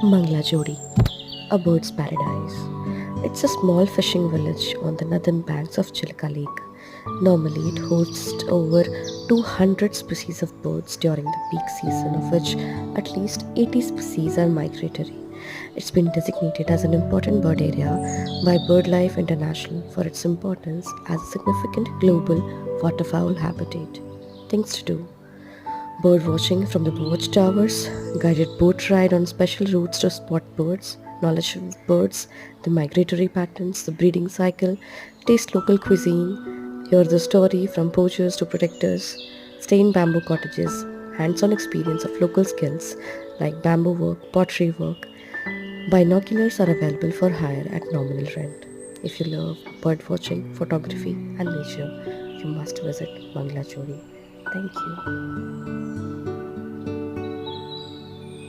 Manglajodi, a bird's paradise. It's a small fishing village on the northern banks of Chilka Lake. Normally, it hosts over 200 species of birds during the peak season, of which at least 80 species are migratory. It's been designated as an important bird area by BirdLife International for its importance as a significant global waterfowl habitat. Things to do: bird watching from the watchtowers, guided boat ride on special routes to spot birds, knowledge of birds, the migratory patterns, the breeding cycle, taste local cuisine, hear the story from poachers to protectors, stay in bamboo cottages, hands-on experience of local skills like bamboo work, pottery work. Binoculars are available for hire at nominal rent. If you love bird watching, photography, and nature, you must visit Manglachori. Thank you.